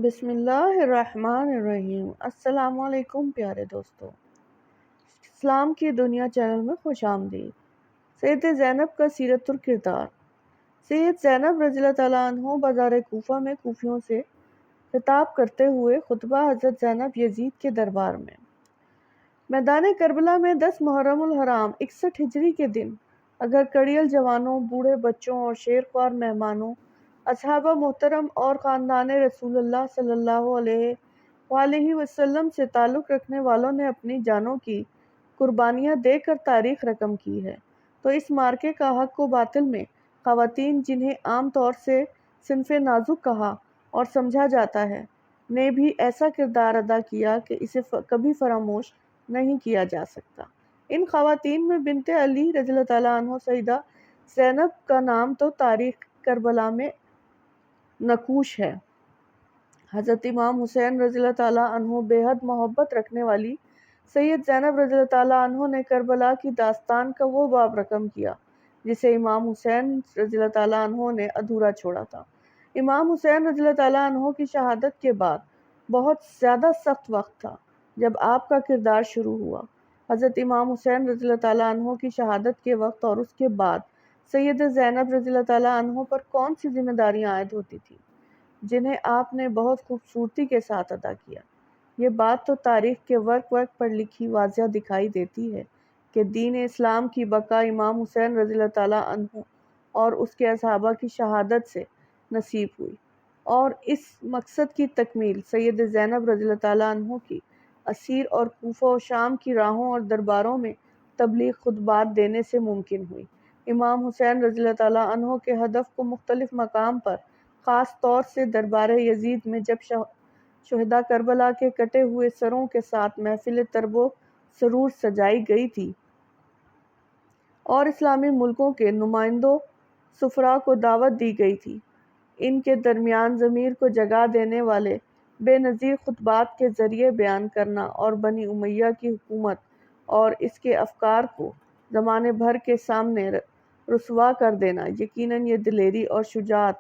بسم اللہ الرحمن الرحیم۔ السلام علیکم پیارے دوستو، اسلام کی دنیا چینل میں خوش آمدید۔ سید زینب کا سیرت الکردار۔ سید زینب رضی اللہ تعالیٰ عنہ بازار کوفہ میں کوفیوں سے خطاب کرتے ہوئے خطبہ حضرت زینب یزید کے دربار میں۔ میدان کربلا میں 10 محرم الحرام 61 ہجری کے دن اگر کڑیل جوانوں، بوڑھے بچوں اور شیرخوار مہمانوں، اصحابہ محترم اور خاندان رسول اللہ صلی اللہ علیہ وآلہ وسلم سے تعلق رکھنے والوں نے اپنی جانوں کی قربانیاں دے کر تاریخ رقم کی ہے، تو اس مارکے کا حق و باطل میں خواتین، جنہیں عام طور سے صنف نازک کہا اور سمجھا جاتا ہے، نے بھی ایسا کردار ادا کیا کہ اسے کبھی فراموش نہیں کیا جا سکتا۔ ان خواتین میں بنت علی رضی اللہ تعالیٰ عنہ سیدہ زینب کا نام تو تاریخ کربلا میں نقوش ہے۔ حضرت امام حسین رضی اللہ تعالیٰ عنہ بے حد محبت رکھنے والی سید زینب رضی اللہ تعالیٰ عنہ نے کربلا کی داستان کا وہ باب رقم کیا جسے امام حسین رضی اللہ تعالیٰ عنہ نے ادھورا چھوڑا تھا۔ امام حسین رضی اللہ تعالیٰ عنہ کی شہادت کے بعد بہت زیادہ سخت وقت تھا جب آپ کا کردار شروع ہوا۔ حضرت امام حسین رضی اللہ تعالیٰ عنہ کی شہادت کے وقت اور اس کے بعد سید زینب رضی اللہ تعالیٰ عنہ پر کون سی ذمہ داریاں عائد ہوتی تھیں جنہیں آپ نے بہت خوبصورتی کے ساتھ ادا کیا۔ یہ بات تو تاریخ کے ورق پر لکھی واضح دکھائی دیتی ہے کہ دین اسلام کی بقا امام حسین رضی اللہ تعالیٰ عنہ اور اس کے اصحابہ کی شہادت سے نصیب ہوئی، اور اس مقصد کی تکمیل سید زینب رضی اللہ تعالیٰ عنہ کی اسیر اور کوفہ و شام کی راہوں اور درباروں میں تبلیغ خطبات دینے سے ممکن ہوئی۔ امام حسین رضی اللہ تعالیٰ عنہ کے ہدف کو مختلف مقام پر، خاص طور سے دربار یزید میں جب شہداء کربلا کے کٹے ہوئے سروں کے ساتھ محفل طرب و سرور سجائی گئی تھی اور اسلامی ملکوں کے نمائندوں سفراء کو دعوت دی گئی تھی، ان کے درمیان ضمیر کو جگا دینے والے بے نظیر خطبات کے ذریعے بیان کرنا اور بنی امیہ کی حکومت اور اس کے افکار کو زمانے بھر کے سامنے رسوا کر دینا، یقیناً یہ دلیری اور شجاعت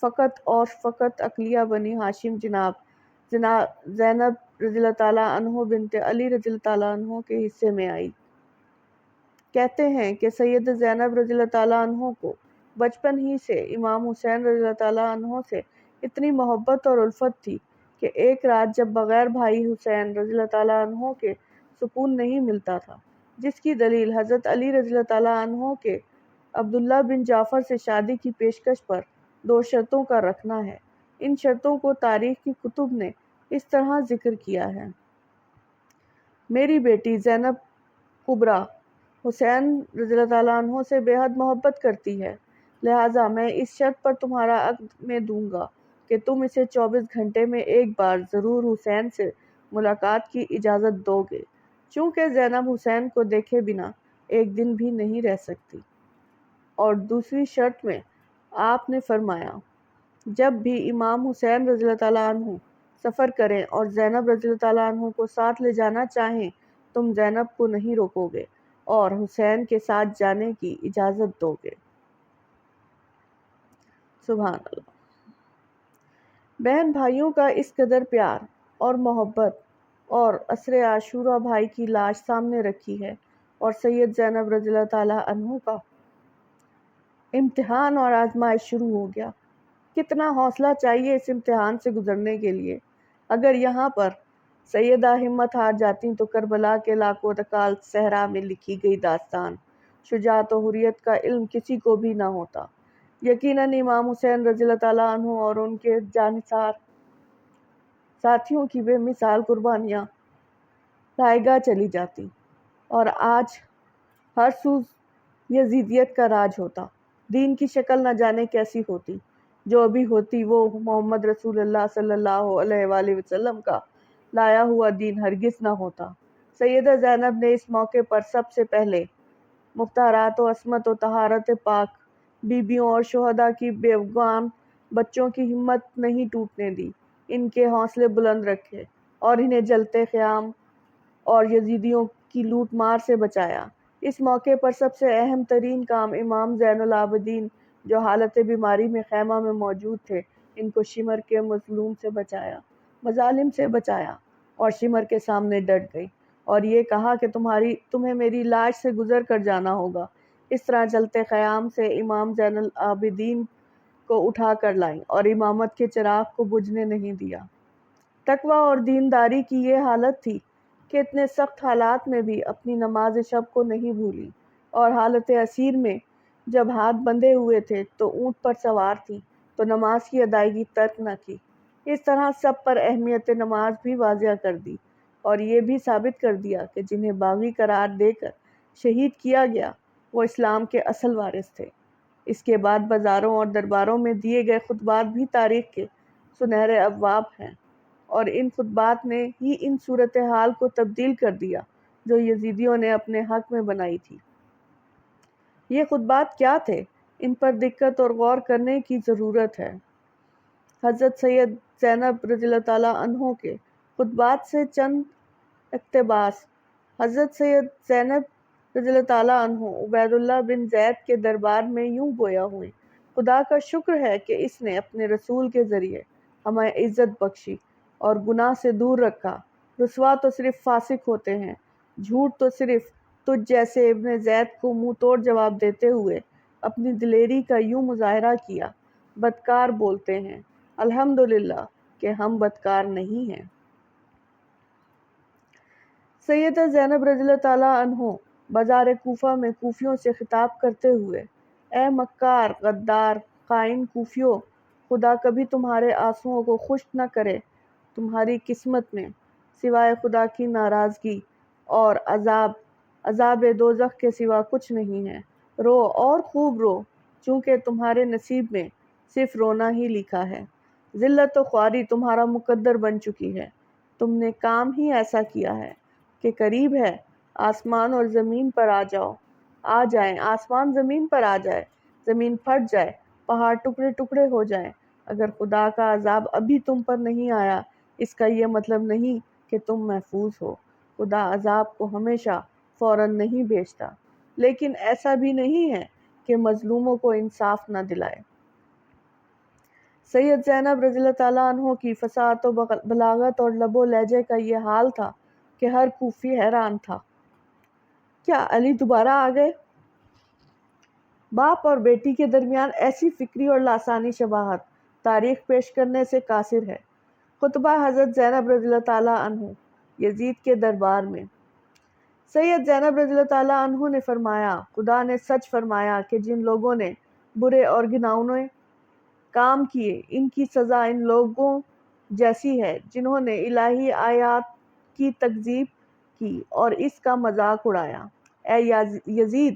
فقط اور فقط عقلیہ بنی ہاشم جناب زینب رضی اللہ تعالیٰ عنہ بنت علی رضی اللہ تعالیٰ عنہ کے حصے میں آئی۔ کہتے ہیں کہ سید زینب رضی اللہ تعالیٰ عنہ کو بچپن ہی سے امام حسین رضی اللہ تعالیٰ عنہ سے اتنی محبت اور الفت تھی کہ ایک رات جب بغیر بھائی حسین رضی اللہ تعالیٰ عنہ کے سکون نہیں ملتا تھا، جس کی دلیل حضرت علی رضی اللہ تعالیٰ عنہ کے عبداللہ بن جعفر سے شادی کی پیشکش پر 2 شرطوں کا رکھنا ہے۔ ان شرطوں کو تاریخ کی کتب نے اس طرح ذکر کیا ہے: میری بیٹی زینب کبریٰ حسین رضی اللہ تعالیٰ عنہ سے بے حد محبت کرتی ہے، لہٰذا میں اس شرط پر تمہارا عقد میں دوں گا کہ تم اسے 24 گھنٹے میں ایک بار ضرور حسین سے ملاقات کی اجازت دو گے، چونکہ زینب حسین کو دیکھے بنا ایک دن بھی نہیں رہ سکتی۔ اور دوسری شرط میں آپ نے فرمایا، جب بھی امام حسین رضی اللہ تعالیٰ عنہ سفر کریں اور زینب رضی اللہ تعالیٰ عنہ کو ساتھ لے جانا چاہیں، تم زینب کو نہیں روکو گے اور حسین کے ساتھ جانے کی اجازت دو گے۔ سبحان اللہ۔ بہن بھائیوں کا اس قدر پیار اور محبت، اور عصر عاشوراء بھائی کی لاش سامنے رکھی ہے اور سید زینب رضی اللہ تعالیٰ عنہ کا امتحان اور آزمائش شروع ہو گیا۔ کتنا حوصلہ چاہیے اس امتحان سے گزرنے کے لیے۔ اگر یہاں پر سیدہ ہمت ہار جاتی تو کربلا کے لاکھوں رکال صحرا میں لکھی گئی داستان شجاعت و حریت کا علم کسی کو بھی نہ ہوتا۔ یقیناً امام حسین رضی اللہ تعالیٰ عنہ اور ان کے جانثار ساتھیوں کی بے مثال قربانیاں لائے گاہ چلی جاتی اور آج ہر سو یزیدیت کا راج ہوتا۔ دین کی شکل نہ جانے کیسی ہوتی، جو بھی ہوتی وہ محمد رسول اللہ صلی اللہ علیہ وآلہ وسلم کا لایا ہوا دین ہرگز نہ ہوتا۔ سیدہ زینب نے اس موقع پر سب سے پہلے مختارات و عصمت و طہارت پاک بیبیوں اور شہداء کی بیوگان بچوں کی ہمت نہیں ٹوٹنے دی، ان کے حوصلے بلند رکھے اور انہیں جلتے خیام اور یزیدیوں کی لوٹ مار سے بچایا۔ اس موقع پر سب سے اہم ترین کام امام زین العابدین جو حالت بیماری میں خیمہ میں موجود تھے ان کو شمر کے مظالم سے بچایا اور شمر کے سامنے ڈٹ گئی اور یہ کہا کہ تمہیں میری لاش سے گزر کر جانا ہوگا۔ اس طرح چلتے قیام سے امام زین العابدین کو اٹھا کر لائیں اور امامت کے چراغ کو بجھنے نہیں دیا۔ تقویٰ اور دینداری کی یہ حالت تھی کہ اتنے سخت حالات میں بھی اپنی نماز شب کو نہیں بھولی، اور حالت اسیر میں جب ہاتھ بندھے ہوئے تھے تو اونٹ پر سوار تھی تو نماز کی ادائیگی ترک نہ کی۔ اس طرح سب پر اہمیت نماز بھی واضح کر دی اور یہ بھی ثابت کر دیا کہ جنہیں باغی قرار دے کر شہید کیا گیا وہ اسلام کے اصل وارث تھے۔ اس کے بعد بازاروں اور درباروں میں دیے گئے خطبات بھی تاریخ کے سنہرے ابواب ہیں، اور ان خطبات نے ہی ان صورتحال کو تبدیل کر دیا جو یزیدیوں نے اپنے حق میں بنائی تھی۔ یہ خطبات کیا تھے؟ ان پر دقت اور غور کرنے کی ضرورت ہے۔ حضرت سید زینب رضی اللہ تعالیٰ عنہ کے خطبات سے چند اقتباس۔ حضرت سید زینب رضی اللہ تعالیٰ عنہ عبید اللہ بن زید کے دربار میں یوں گویا ہوئیں: خدا کا شکر ہے کہ اس نے اپنے رسول کے ذریعے ہمیں عزت بخشی اور گناہ سے دور رکھا۔ رسوا تو صرف فاسق ہوتے ہیں، جھوٹ تو صرف تجھ جیسے ابن زید کو منہ توڑ جواب دیتے ہوئے اپنی دلیری کا یوں مظاہرہ کیا۔ بدکار بولتے ہیں، الحمدللہ کہ ہم بدکار نہیں ہیں۔ سیدہ زینب رضی اللہ تعالیٰ عنہ بازار کوفہ میں کوفیوں سے خطاب کرتے ہوئے: اے مکار، غدار، خائن کوفیوں، خدا کبھی تمہارے آنسوؤں کو خشک نہ کرے۔ تمہاری قسمت میں سوائے خدا کی ناراضگی اور عذاب دوزخ کے سوا کچھ نہیں ہے۔ رو اور خوب رو، چونکہ تمہارے نصیب میں صرف رونا ہی لکھا ہے۔ ذلت و خواری تمہارا مقدر بن چکی ہے۔ تم نے کام ہی ایسا کیا ہے کہ قریب ہے آسمان اور زمین پر آ جائیں، آسمان زمین پر آ جائے، زمین پھٹ جائے، پہاڑ ٹکڑے ٹکڑے ہو جائیں۔ اگر خدا کا عذاب ابھی تم پر نہیں آیا، اس کا یہ مطلب نہیں کہ تم محفوظ ہو۔ خدا عذاب کو ہمیشہ فوراً نہیں بھیجتا، لیکن ایسا بھی نہیں ہے کہ مظلوموں کو انصاف نہ دلائے۔ سید زینب رضی اللہ تعالیٰ عنہ کی فصاحت و بلاغت اور لب و لہجے کا یہ حال تھا کہ ہر کوفی حیران تھا۔ کیا علی دوبارہ آ گئے؟ باپ اور بیٹی کے درمیان ایسی فکری اور لسانی شباہت تاریخ پیش کرنے سے قاصر ہے۔ خطبہ حضرت زینب رضی اللہ تعالیٰ عنہ یزید کے دربار میں۔ سید زینب رضی اللہ تعالیٰ عنہ نے فرمایا: خدا نے سچ فرمایا کہ جن لوگوں نے برے اور گھناؤنے کام کیے، ان کی سزا ان لوگوں جیسی ہے جنہوں نے الہی آیات کی تکذیب کی اور اس کا مذاق اڑایا۔ اے یزید،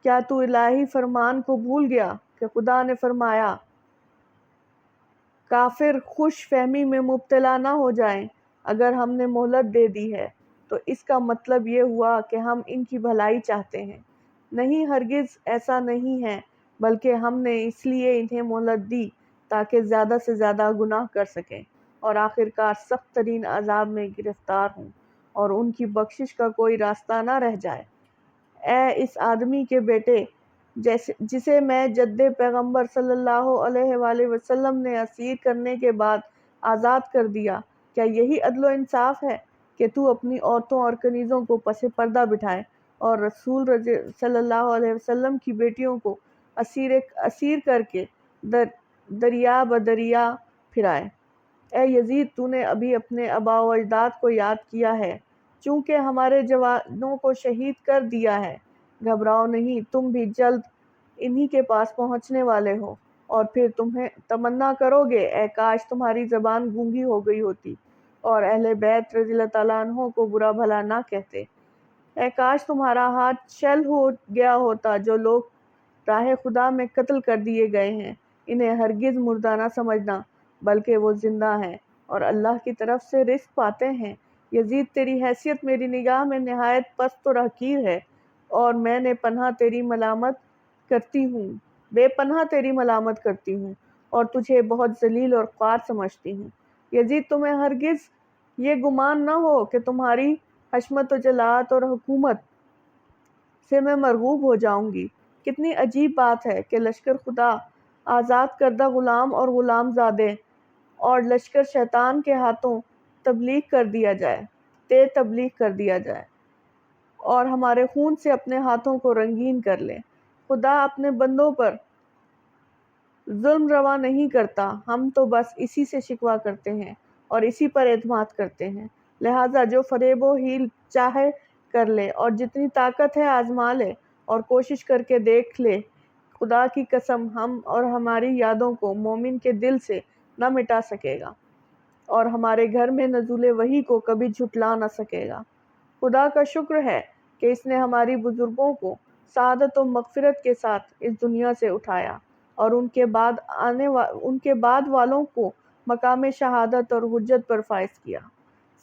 کیا تو الہی فرمان کو بھول گیا کہ خدا نے فرمایا کافر خوش فہمی میں مبتلا نہ ہو جائیں؟ اگر ہم نے مہلت دے دی ہے تو اس کا مطلب یہ ہوا کہ ہم ان کی بھلائی چاہتے ہیں۔ نہیں، ہرگز ایسا نہیں ہے، بلکہ ہم نے اس لیے انہیں مہلت دی تاکہ زیادہ سے زیادہ گناہ کر سکیں اور آخرکار سخت ترین عذاب میں گرفتار ہوں اور ان کی بخشش کا کوئی راستہ نہ رہ جائے۔ اے اس آدمی کے بیٹے جسے میں جد پیغمبر صلی اللہ علیہ وآلہ وسلم نے اسیر کرنے کے بعد آزاد کر دیا، کیا یہی عدل و انصاف ہے کہ تو اپنی عورتوں اور کنیزوں کو پس پردہ بٹھائے اور رسول صلی اللہ علیہ وسلم کی بیٹیوں کو اسیر کر کے دریا بدریا پھرائے؟ اے یزید، تو نے ابھی اپنے آباء و اجداد کو یاد کیا ہے، چونکہ ہمارے جوانوں کو شہید کر دیا ہے۔ گھبراؤ نہیں، تم بھی جلد انہی کے پاس پہنچنے والے ہو، اور پھر تمہیں تمنا کرو گے اے کاش تمہاری زبان گونگی ہو گئی ہوتی اور اہل بیت رضی اللہ تعالیٰ عنہ کو برا بھلا نہ کہتے۔ اے کاش تمہارا ہاتھ شل ہو گیا ہوتا۔ جو لوگ راہ خدا میں قتل کر دیے گئے ہیں، انہیں ہرگز مردہ نہ سمجھنا، بلکہ وہ زندہ ہیں اور اللہ کی طرف سے رزق پاتے ہیں۔ یزید، تیری حیثیت میری نگاہ میں نہایت پست اور حقیر ہے، اور میں بے پناہ تیری ملامت کرتی ہوں اور تجھے بہت ذلیل اور خوار سمجھتی ہوں۔ یزید، تمہیں ہرگز یہ گمان نہ ہو کہ تمہاری حشمت و جلالت اور حکومت سے میں مرغوب ہو جاؤں گی۔ کتنی عجیب بات ہے کہ لشکر خدا آزاد کردہ غلام اور غلام زادے اور لشکر شیطان کے ہاتھوں تبلیغ کر دیا جائے اور ہمارے خون سے اپنے ہاتھوں کو رنگین کر لے۔ خدا اپنے بندوں پر ظلم روا نہیں کرتا، ہم تو بس اسی سے شکوہ کرتے ہیں اور اسی پر اعتماد کرتے ہیں۔ لہٰذا جو فریب و ہیل چاہے کر لے اور جتنی طاقت ہے آزما لے اور کوشش کر کے دیکھ لے، خدا کی قسم ہم اور ہماری یادوں کو مومن کے دل سے نہ مٹا سکے گا اور ہمارے گھر میں نزول وحی کو کبھی جھٹلا نہ سکے گا۔ خدا کا شکر ہے کہ اس نے ہماری بزرگوں کو سعادت و مغفرت کے ساتھ اس دنیا سے اٹھایا اور ان کے بعد والوں کو مقام شہادت اور حجت پر فائز کیا۔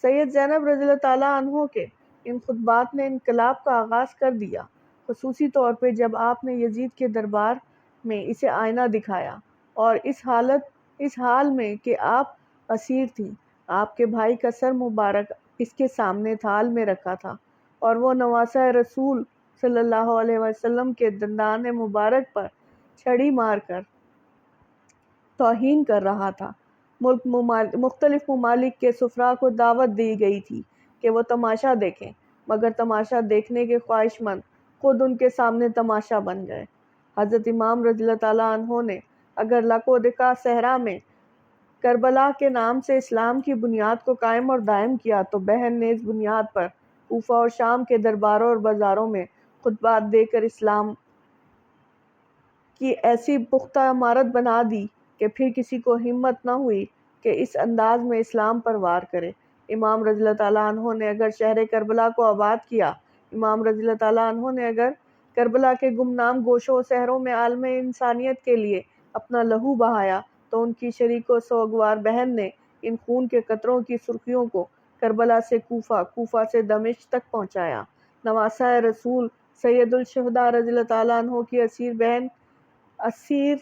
سید زینب رضی اللہ تعالیٰ عنہ کے ان خطبات نے انقلاب کا آغاز کر دیا، خصوصی طور پہ جب آپ نے یزید کے دربار میں اسے آئینہ دکھایا اور اس حال میں کہ آپ اسیر تھیں، آپ کے بھائی کا سر مبارک اس کے سامنے تھال میں رکھا تھا اور وہ نواسہ رسول صلی اللہ علیہ وسلم کے دندان مبارک پر چھڑی مار کر توہین کر رہا تھا۔ مختلف ممالک کے سفراء کو دعوت دی گئی تھی کہ وہ تماشا دیکھیں، مگر تماشا دیکھنے کے خواہش مند خود ان کے سامنے تماشا بن گئے۔ حضرت امام رضی اللہ تعالیٰ عنہ نے اگر لک و دکا صحرا میں کربلا کے نام سے اسلام کی بنیاد کو قائم اور دائم کیا، تو بہن نے اس بنیاد پر کوفہ اور شام کے درباروں اور بازاروں میں خطبات دے کر اسلام کی ایسی پختہ عمارت بنا دی کہ پھر کسی کو ہمت نہ ہوئی کہ اس انداز میں اسلام پر وار کرے۔ امام رضی اللہ تعالیٰ عنہ نے اگر شہر کربلا کو آباد کیا، امام رضی اللہ تعالیٰ عنہ نے اگر کربلا کے گمنام گوشوں و صحروں میں عالم انسانیت کے لیے اپنا لہو بہایا، تو ان کی شریک و سوگوار بہن نے ان خون کے قطروں کی سرخیوں کو کربلا سے کوفہ، کوفہ سے دمشق تک پہنچایا۔ نواسہ رسول سید الشہداء رضی اللہ تعالیٰ عنہ کی اسیر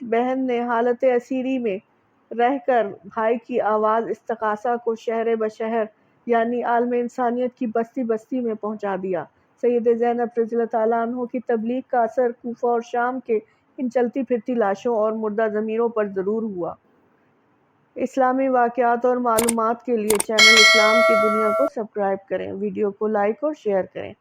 بہن نے حالت اسیری میں رہ کر بھائی کی آواز استغاثہ کو شہر بشہر یعنی عالم انسانیت کی بستی بستی میں پہنچا دیا۔ سید زینب رضی اللہ تعالیٰ عنہ کی تبلیغ کا اثر کوفہ اور شام کے ان چلتی پھرتی لاشوں اور مردہ ضمیروں پر ضرور ہوا۔ اسلامی واقعات اور معلومات کے لیے چینل اسلام کی دنیا کو سبسکرائب کریں، ویڈیو کو لائک اور شیئر کریں۔